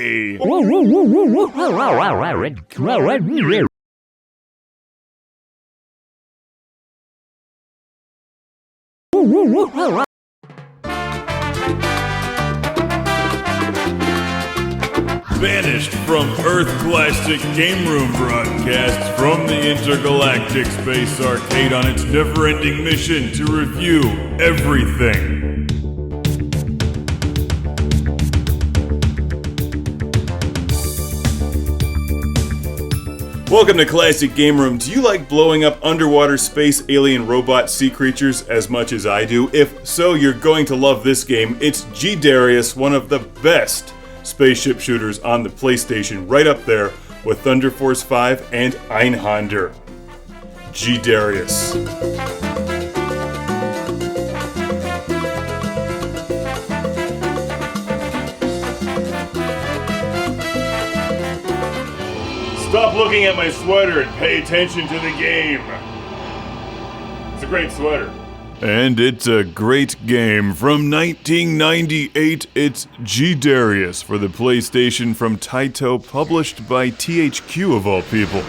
way! Banished from Earth Plastic Game Room broadcasts from the intergalactic space arcade on its never-ending mission to review everything. Welcome to Classic Game Room. Do you like blowing up underwater space alien robot sea creatures as much as I do? If so, you're going to love this game. It's G-Darius, one of the best spaceship shooters on the PlayStation, right up there with Thunder Force 5 and Einhander. G-Darius. Stop looking at my sweater and pay attention to the game. It's a great sweater. And it's a great game. From 1998, it's G-Darius for the PlayStation from Taito, published by THQ of all people.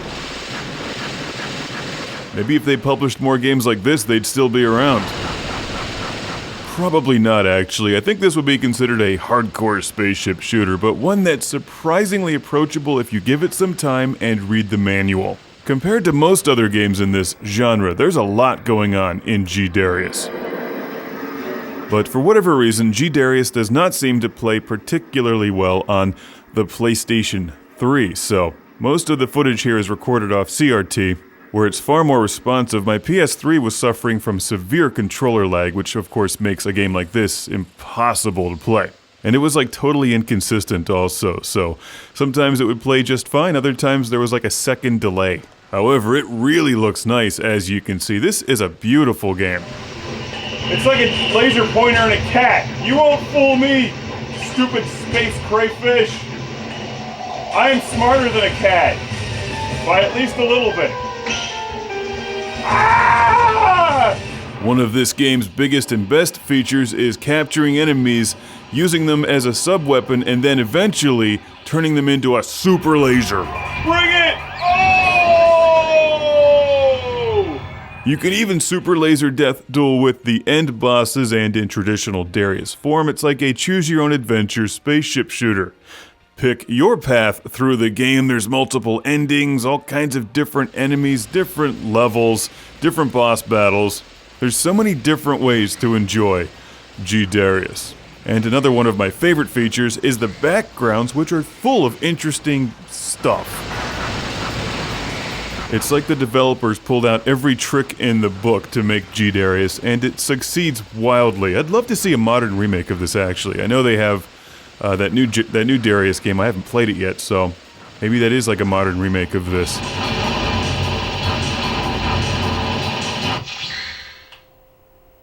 Maybe if they published more games like this, they'd still be around. Probably not, actually. I think this would be considered a hardcore spaceship shooter, but one that's surprisingly approachable if you give it some time and read the manual. Compared to most other games in this genre, there's a lot going on in G-Darius. But for whatever reason, G-Darius does not seem to play particularly well on the PlayStation 3, so most of the footage here is recorded off CRT, where it's far more responsive. My PS3 was suffering from severe controller lag, which of course makes a game like this impossible to play. And it was like totally inconsistent also, so sometimes it would play just fine, other times there was like a second delay. However, it really looks nice, as you can see. This is a beautiful game. It's like a laser pointer and a cat. You won't fool me, stupid space crayfish. I am smarter than a cat, by at least a little bit. Ah! One of this game's biggest and best features is capturing enemies, using them as a sub-weapon, and then eventually turning them into a super laser. Bring it! Oh! You can even super laser death duel with the end bosses, and in traditional Darius form, it's like a choose-your-own-adventure spaceship shooter. Pick your path through the game. There's multiple endings, all kinds of different enemies, different levels, different boss battles. There's so many different ways to enjoy G-Darius. And another one of my favorite features is the backgrounds, which are full of interesting stuff. It's like the developers pulled out every trick in the book to make G-Darius, and it succeeds wildly. I'd love to see a modern remake of this, actually. I know they have that new Darius game. I haven't played it yet, so maybe that is like a modern remake of this.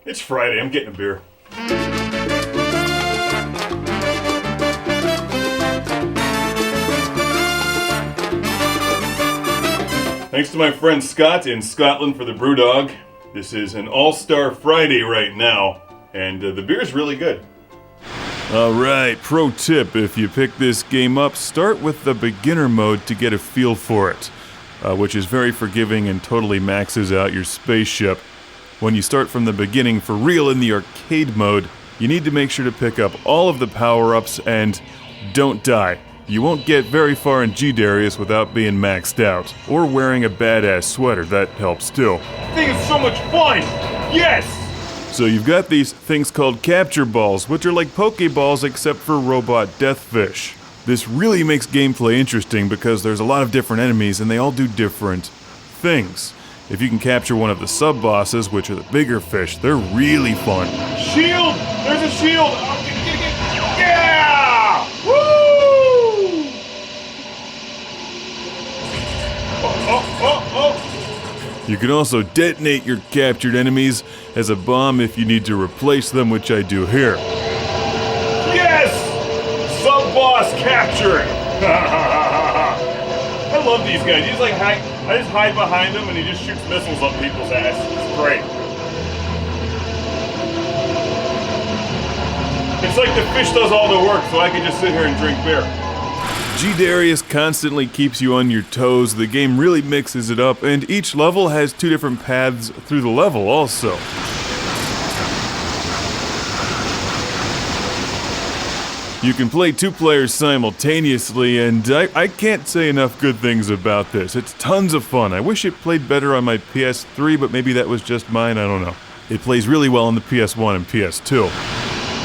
It's Friday, I'm getting a beer. Thanks to my friend Scott in Scotland for the Brewdog. This is an all-star Friday right now, and the beer's really good. Alright, pro tip, if you pick this game up, start with the beginner mode to get a feel for it, which is very forgiving and totally maxes out your spaceship. When you start from the beginning for real in the arcade mode, you need to make sure to pick up all of the power-ups and don't die. You won't get very far in G-Darius without being maxed out, or wearing a badass sweater. That helps too. This thing is so much fun! Yes! So you've got these things called capture balls, which are like Pokeballs except for robot deathfish. This really makes gameplay interesting because there's a lot of different enemies and they all do different things. If you can capture one of the sub-bosses, which are the bigger fish, they're really fun. Shield! There's a shield! Yeah! Woo! Oh! You can also detonate your captured enemies as a bomb if you need to replace them, which I do here. Yes! Sub-boss captured! I love these guys. He's like, I just hide behind him and he just shoots missiles up people's ass. It's great. It's like the fish does all the work, so I can just sit here and drink beer. G-Darius constantly keeps you on your toes, the game really mixes it up, and each level has 2 different paths through the level also. You can play 2 players simultaneously, and I can't say enough good things about this. It's tons of fun. I wish it played better on my PS3, but maybe that was just mine, I don't know. It plays really well on the PS1 and PS2.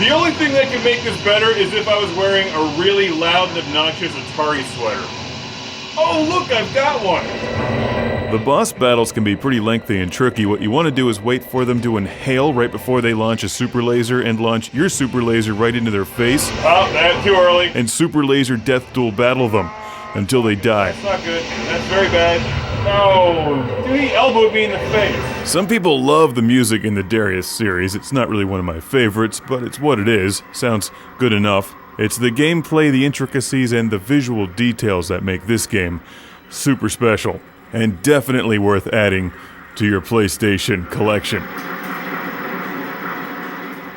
The only thing that could make this better is if I was wearing a really loud and obnoxious Atari sweater. Oh look, I've got one! The boss battles can be pretty lengthy and tricky. What you want to do is wait for them to inhale right before they launch a super laser and launch your super laser right into their face. Oh, that's too early. And super laser death duel battle them until they die. That's not good. That's very bad. No, dude, he elbowed me in the face. Some people love the music in the Darius series. It's not really one of my favorites, but it's what it is. Sounds good enough. It's the gameplay, the intricacies, and the visual details that make this game super special. And definitely worth adding to your PlayStation collection.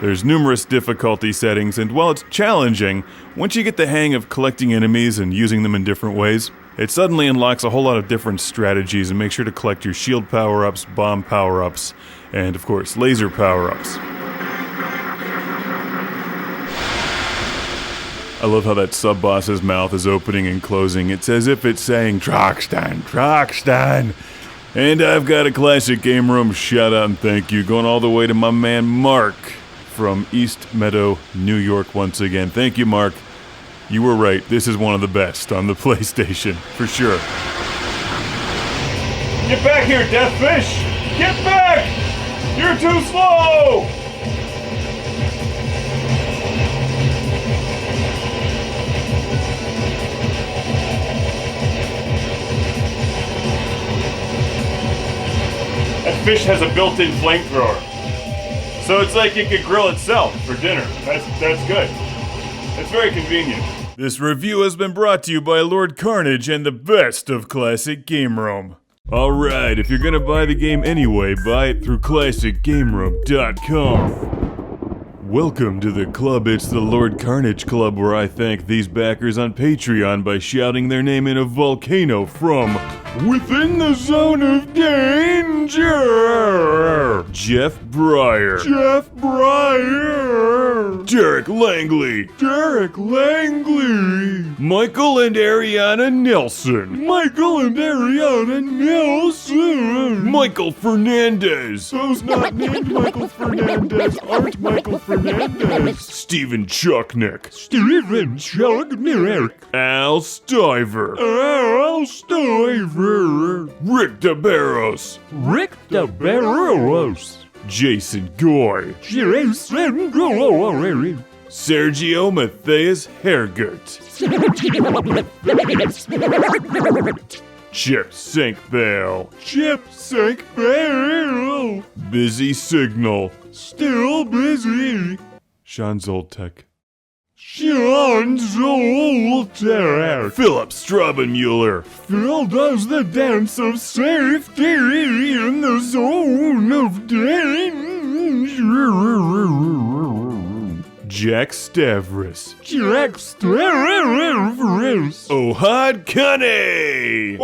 There's numerous difficulty settings, and while it's challenging, once you get the hang of collecting enemies and using them in different ways, it suddenly unlocks a whole lot of different strategies, and make sure to collect your shield power-ups, bomb power-ups, and of course, laser power-ups. I love how that sub-boss's mouth is opening and closing. It's as if it's saying, Troxton, Troxton. And I've got a classic game room shout out and thank you going all the way to my man Mark from East Meadow, New York once again. Thank you, Mark. You were right. This is one of the best on the PlayStation, for sure. Get back here, Deathfish! Get back! You're too slow! That fish has a built-in flamethrower. So it's like it could grill itself for dinner. That's good. That's very convenient. This review has been brought to you by Lord Carnage and the best of Classic Game Room. Alright, if you're gonna buy the game anyway, buy it through ClassicGameRoom.com. Welcome to the club. It's the Lord Carnage Club, where I thank these backers on Patreon by shouting their name in a volcano from within the zone of danger. Jeff Breyer. Jeff Breyer. Derek Langley. Derek Langley. Michael and Ariana Nelson. Michael and Ariana Nelson. Michael Fernandez. Those not named Michael Fernandez aren't Michael Fernandez. Stephen Chucknick. Stephen Chucknick. Al Stiver. Al Stiver. Rick DeBarros. Rick DeBarros. Jason Goy. Jason Goy. Sergio Matthias Hergert. Chip Sinkbale. Chip Sinkbale. Busy Signal. Still busy. Sean Zoltek. Sean Zoltek. Philip Straubenmuller. Phil does the dance of safety in the zone of danger. Jack Stavris. Jack Stavris. Ohad Kane.